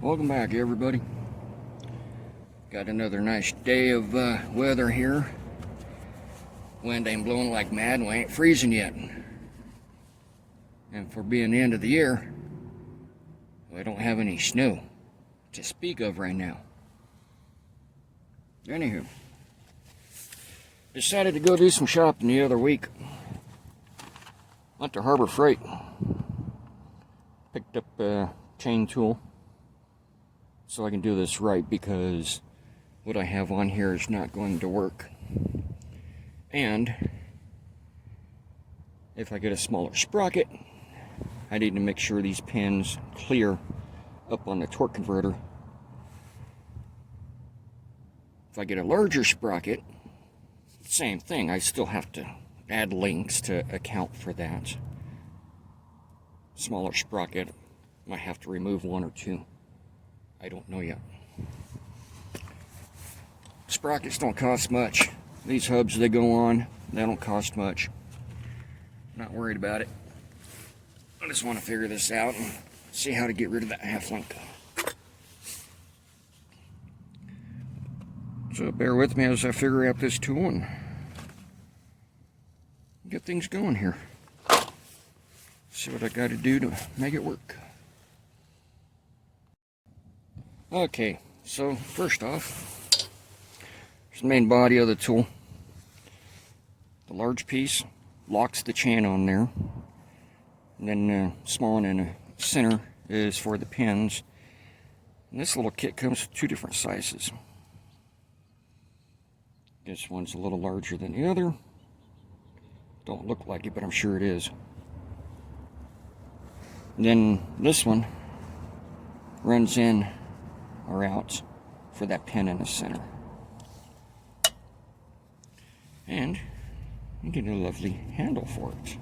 Welcome back, everybody. Got another nice day of weather here. Wind ain't blowing like mad, we ain't freezing yet. And for being the end of the year, we don't have any snow to speak of right now. Anywho, decided to go do some shopping the other week. Went to Harbor Freight. Picked up a chain tool so I can do this right, because what I have on here is not going to work. And if I get a smaller sprocket, I need to make sure these pins clear up on the torque converter. If I get a larger sprocket, same thing, I still have to add links to account for that. Smaller sprocket, might have to remove one or two. I don't know yet. Sprockets don't cost much. These hubs they go on, they don't cost much. Not worried about it. I just want to figure this out and see how to get rid of that half link. So bear with me as I figure out this tool and get things going here. See what I got to do to make it work. Okay, so first off, here's the main body of the tool. The large piece locks the chain on there. And then the small one in the center is for the pins. And this little kit comes with two different sizes. This one's a little larger than the other. Don't look like it, but I'm sure it is. And then this one runs in or out for that pin in the center. And you get a lovely handle for it.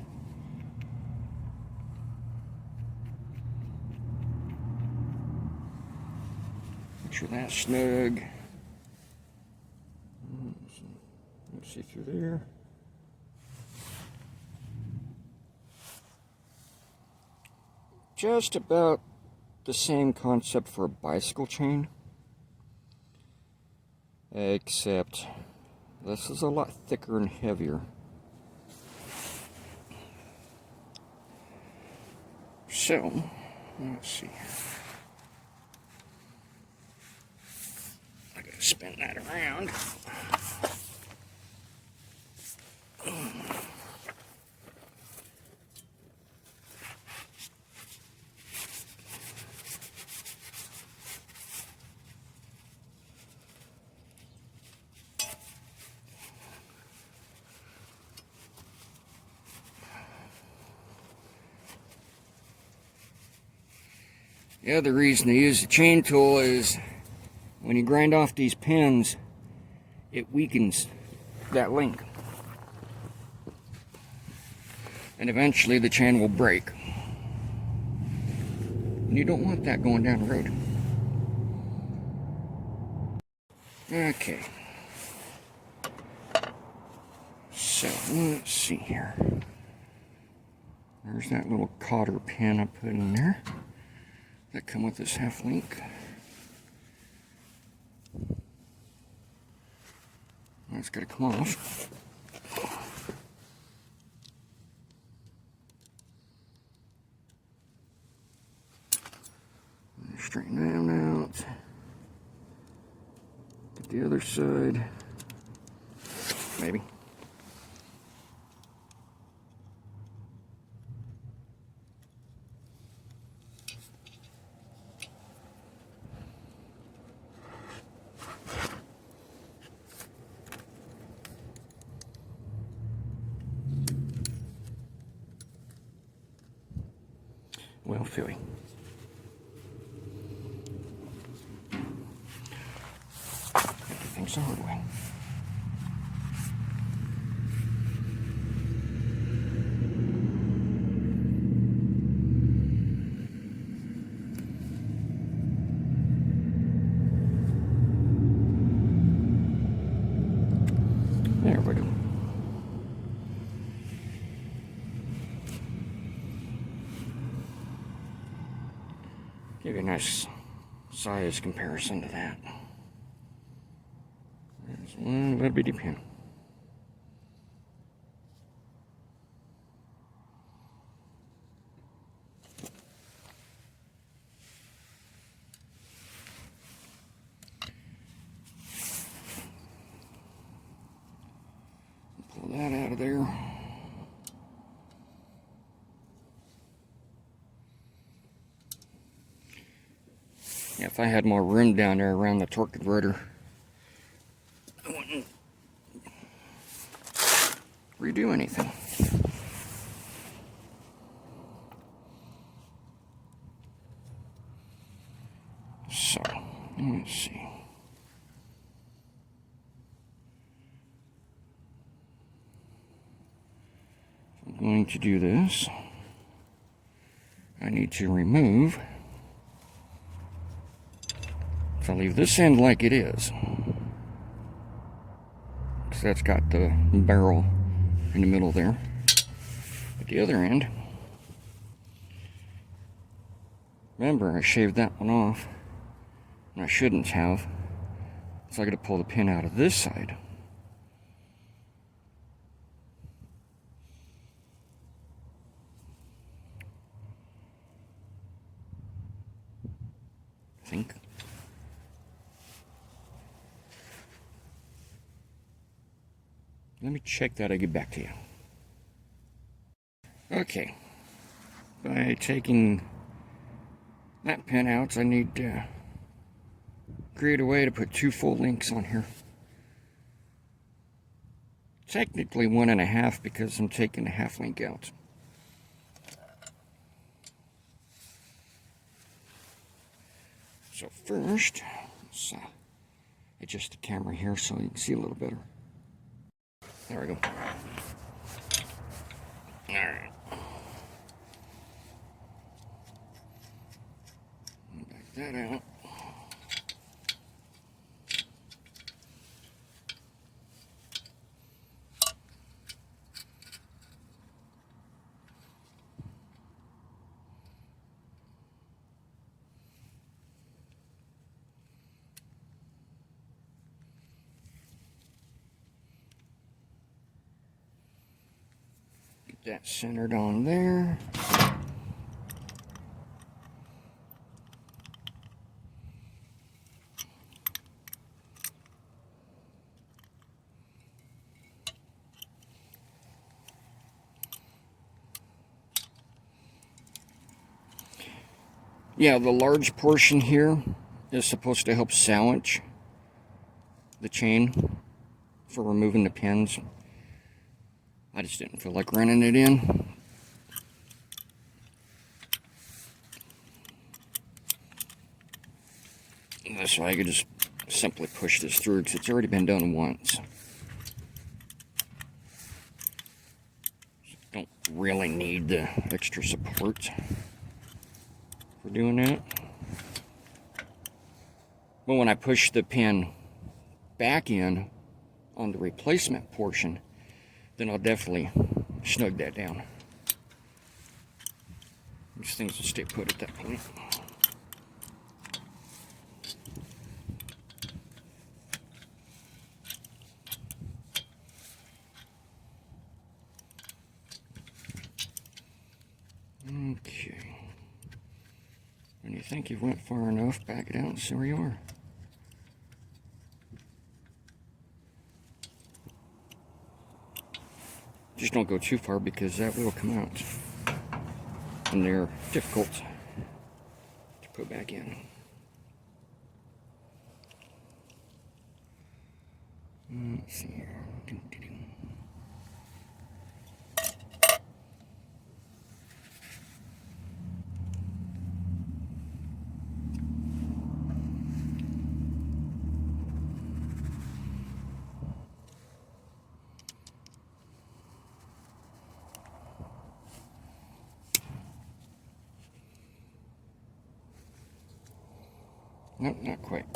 Make sure that's snug. Let's see through there. Just about the same concept for a bicycle chain, except this is a lot thicker and heavier. So, let's see. I gotta spin that around. The other reason to use the chain tool is when you grind off these pins, it weakens that link. And eventually the chain will break. And you don't want that going down the road. Okay. So, let's see here. There's that little cotter pin I put in there. That come with this half link. It's got to come off. Straighten that out. Get the other side. Maybe. Well, Philly. Everything's the hard way. There we go. Give you a nice size comparison to that. There's one little bitty pin. Pull that out of there. Yeah, if I had more room down there around the torque converter, I wouldn't redo anything. So, let's see. I'm going to do this. I need to remove. If I leave this end like it is, because that's got the barrel in the middle there. But the other end, remember I shaved that one off, and I shouldn't have. So I got to pull the pin out of this side. I think. Let me check that. I'll get back to you. Okay. By taking that pin out, I need to create a way to put 2 full links on here. Technically 1.5 because I'm taking a half link out. So first, let's adjust the camera here so you can see a little better. There we go. Alright. Back that out. Get that centered on there. Yeah, the large portion here is supposed to help sandwich the chain for removing the pins. I just didn't feel like running it in. This way I could just simply push this through because it's already been done once. Don't really need the extra support for doing that. But when I push the pin back in on the replacement portion, then I'll definitely snug that down. These things will stay put at that point. Okay. When you think you've went far enough, back it out and see where you are. Just don't go too far because that will come out. And they're difficult to put back in. Let's see here. Nope, not quite.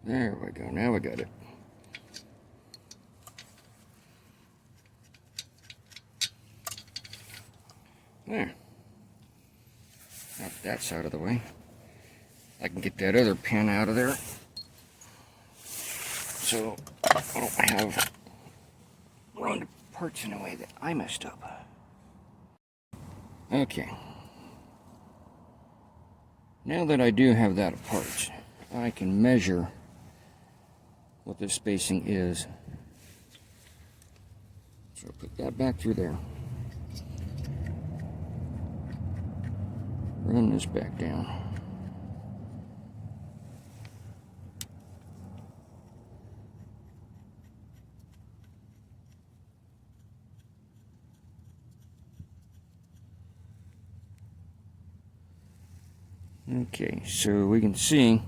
There we go. Now we got it. There. Got that side of the way. I can get that other pin out of there. So I don't have run parts in a way that I messed up. Okay. Now that I do have that apart, I can measure what the spacing is. So I'll put that back through there. Run this back down. Okay, so we can see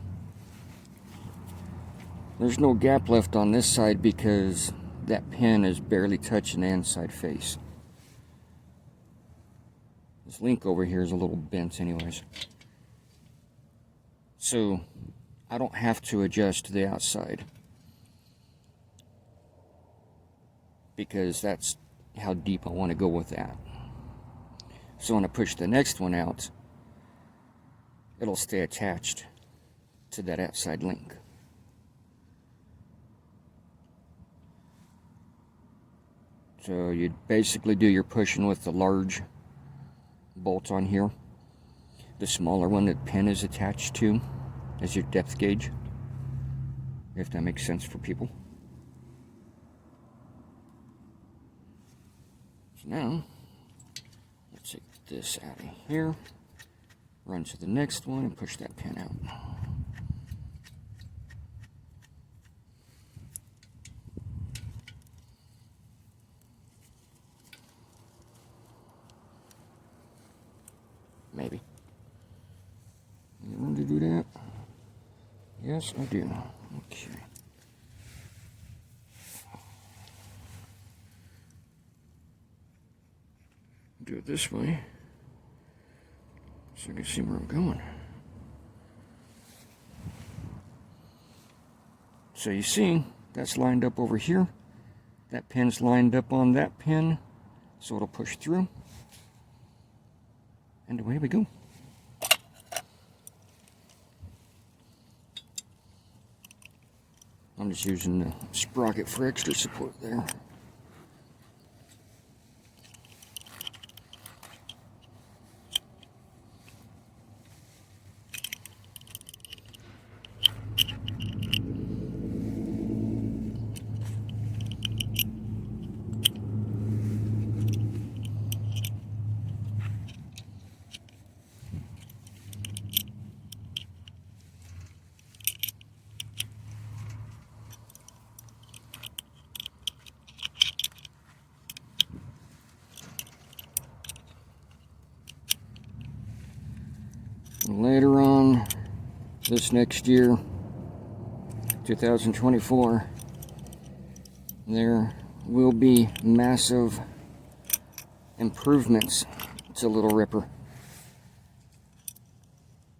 there's no gap left on this side because that pin is barely touching the inside face. This link over here is a little bent anyways. So I don't have to adjust the outside because that's how deep I want to go with that. So when I push the next one out, it'll stay attached to that outside link. So you basically do your pushing with the large bolt on here. The smaller one that pin is attached to as your depth gauge, if that makes sense for people. So now, let's take this out of here, run to the next one and push that pin out. Maybe. You want to do that? Yes, I do. Okay. Do it this way so I can see where I'm going. So you see, that's lined up over here. That pin's lined up on that pin, so it'll push through. And away we go. I'm just using the sprocket for extra support there. Later on, this next year, 2024, there will be massive improvements to Little Ripper.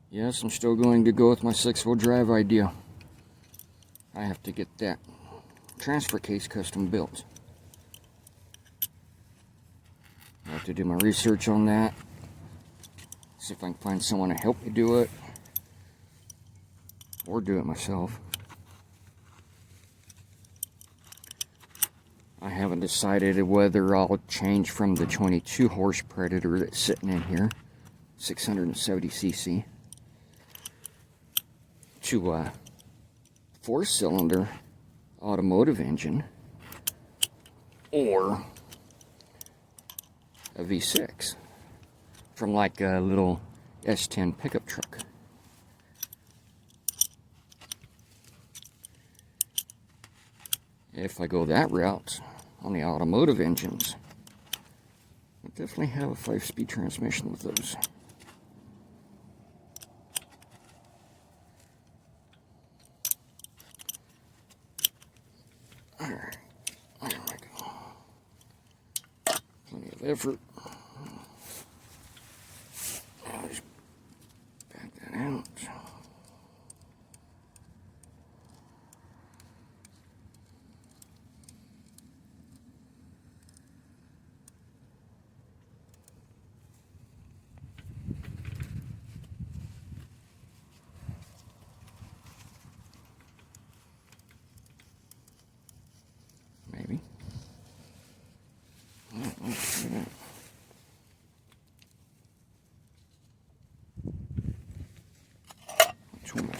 Yes, I'm still going to go with my 6-wheel drive idea. I have to get that transfer case custom built. I have to do my research on that. See if I can find someone to help me do it, or do it myself. I haven't decided whether I'll change from the 22 horse Predator that's sitting in here, 670cc, to a 4-cylinder automotive engine, or a V6. From like a little S10 pickup truck. If I go that route on the automotive engines, I definitely have a 5-speed transmission with those. Alright, there we go. Plenty of effort. Out.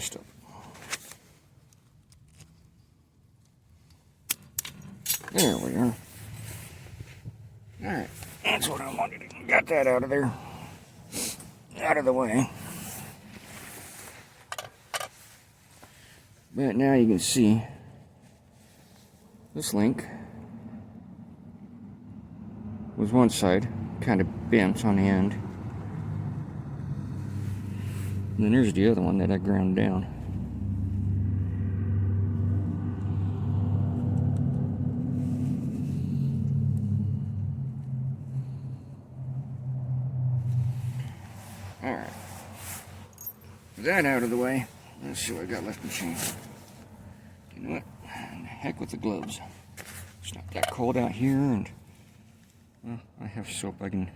messed up. There we are. Alright, that's what I wanted. Got that out of there. Out of the way. But now you can see this link was one side, kind of bent on the end. And then there's the other one that I ground down. Alright. With that out of the way, let's see what I got left in the chain. You know what? The heck with the gloves. It's not that cold out here, and well, I have soap. I can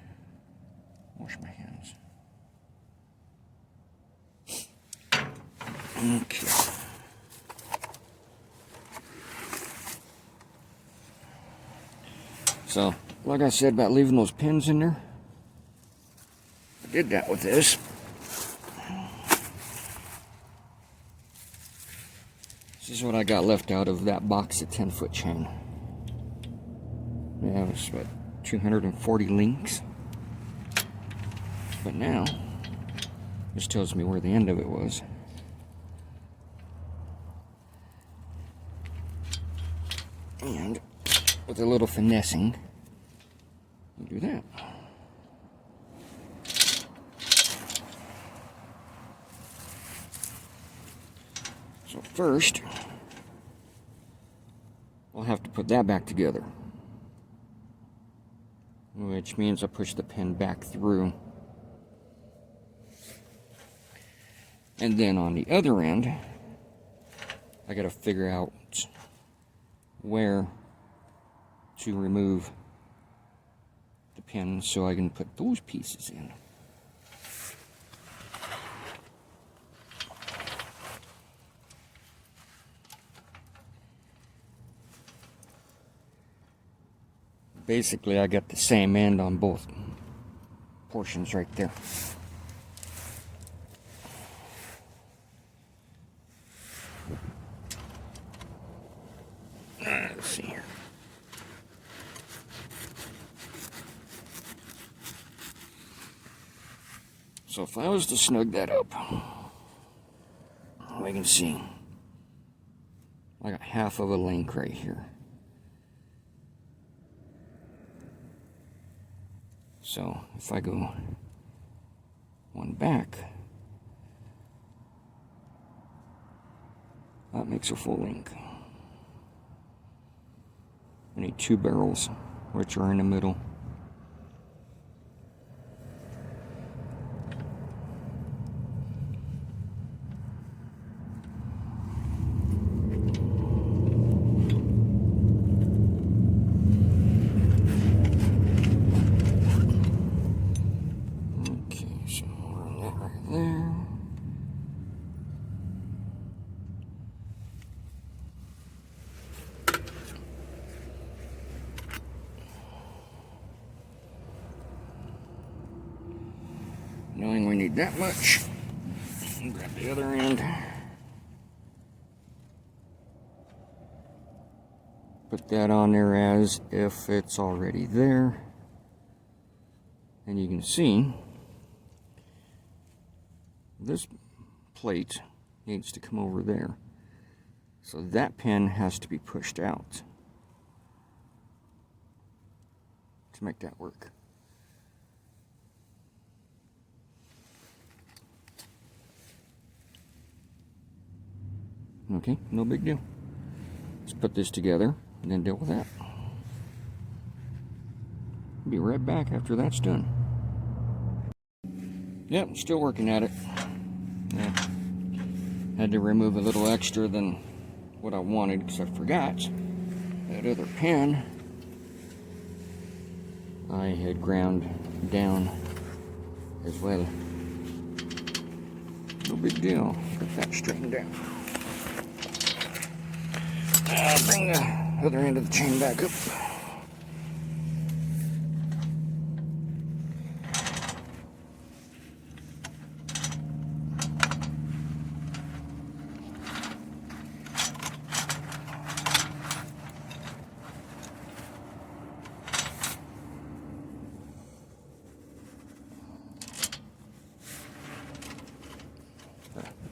wash my hands. Okay. So, like I said about leaving those pins in there, I did that with this. This is what I got left out of that box of 10-foot chain. Yeah, it was what, 240 links. But now, this tells me where the end of it was. And with a little finessing, we'll do that. So first, we'll have to put that back together, which means I push the pin back through. And then on the other end, I gotta figure out where to remove the pin so I can put those pieces in. Basically, I got the same end on both portions right there. Let's see here. So if I was to snug that up, I can see I got half of a link right here. So if I go one back, that makes a full link. I need 2 barrels, which are in the middle. Knowing we need that much, grab the other end, put that on there as if it's already there, and you can see this plate needs to come over there, so that pin has to be pushed out to make that work. Okay, no big deal. Let's put this together and then deal with that. Be right back after that's done. Yep, still working at it. Yeah. Had to remove a little extra than what I wanted because I forgot that other pin I had ground down as well. No big deal. Get that straightened out. Bring the other end of the chain back up.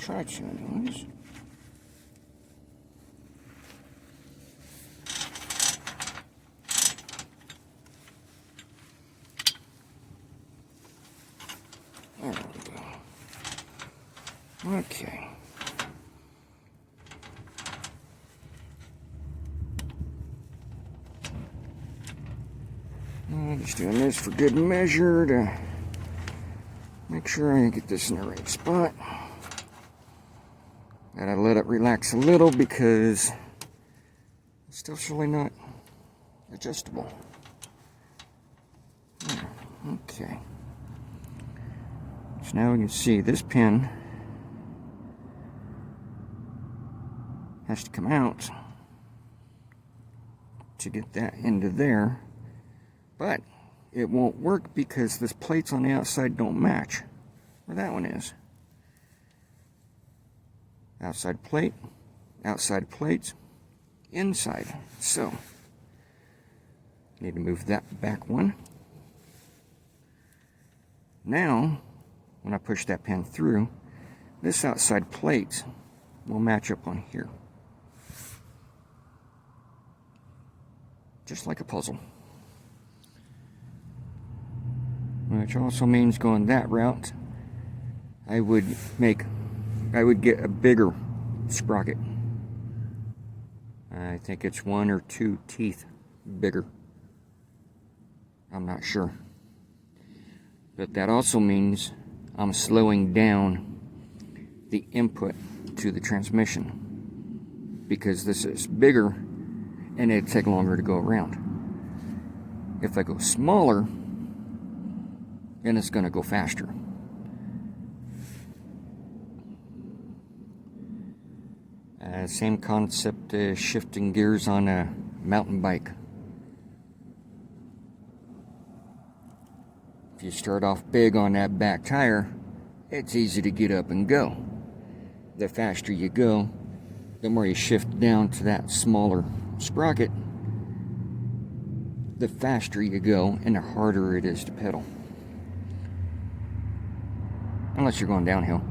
try to anyways. There we go. Okay. I'm just doing this for good measure to make sure I get this in the right spot. Gotta let it relax a little because it's still really not adjustable. Okay. So now we can see this pin has to come out to get that into there. But it won't work because this plates on the outside don't match where that one is. Outside plate, outside plates, inside. So, need to move that back one. Now, when I push that pin through, this outside plate will match up on here. Just like a puzzle. Which also means going that route, I would get a bigger sprocket. I think it's 1 or 2 teeth bigger. I'm not sure. But that also means I'm slowing down the input to the transmission because this is bigger and it'd take longer to go around. If I go smaller, then it's going to go faster. Same concept as shifting gears on a mountain bike. If you start off big on that back tire, it's easy to get up and go. The faster you go, the more you shift down to that smaller sprocket, the faster you go and the harder it is to pedal. Unless you're going downhill.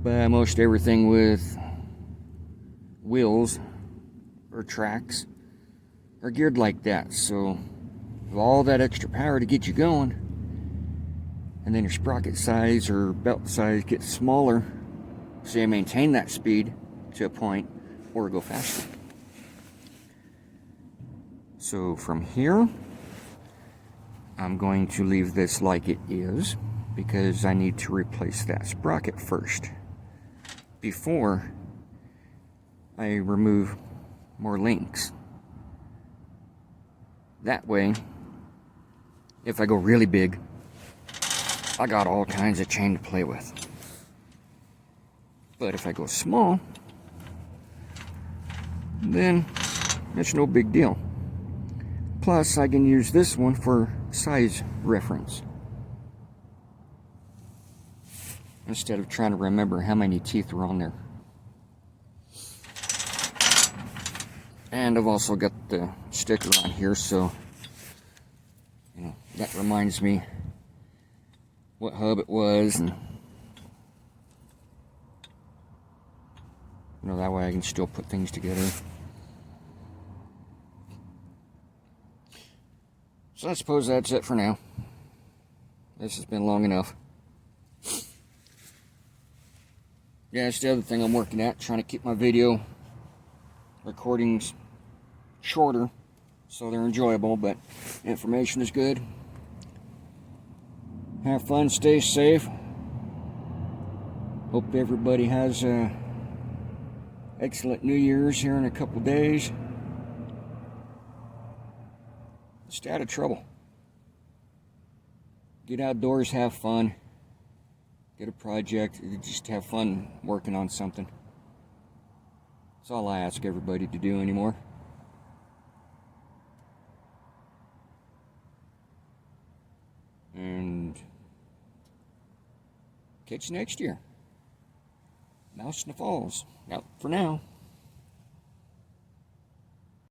But most everything with wheels or tracks are geared like that. So with all that extra power to get you going, and then your sprocket size or belt size gets smaller, so you maintain that speed to a point or go faster. So from here, I'm going to leave this like it is because I need to replace that sprocket first before I remove more links. That way, if I go really big, I got all kinds of chain to play with. But if I go small, then it's no big deal. Plus, I can use this one for size reference instead of trying to remember how many teeth are on there. And I've also got the sticker on here, so that reminds me what hub it was, and that way I can still put things together. So I suppose that's it for now. This has been long enough. Yeah, that's the other thing I'm working at, trying to keep my video recordings shorter so they're enjoyable, but information is good. Have fun, stay safe. Hope everybody has a excellent New Year's here in a couple days. Stay out of trouble. Get outdoors, have fun. Get a project, just have fun working on something. That's all I ask everybody to do anymore. And catch you next year. Mouse in the Falls. Out for now.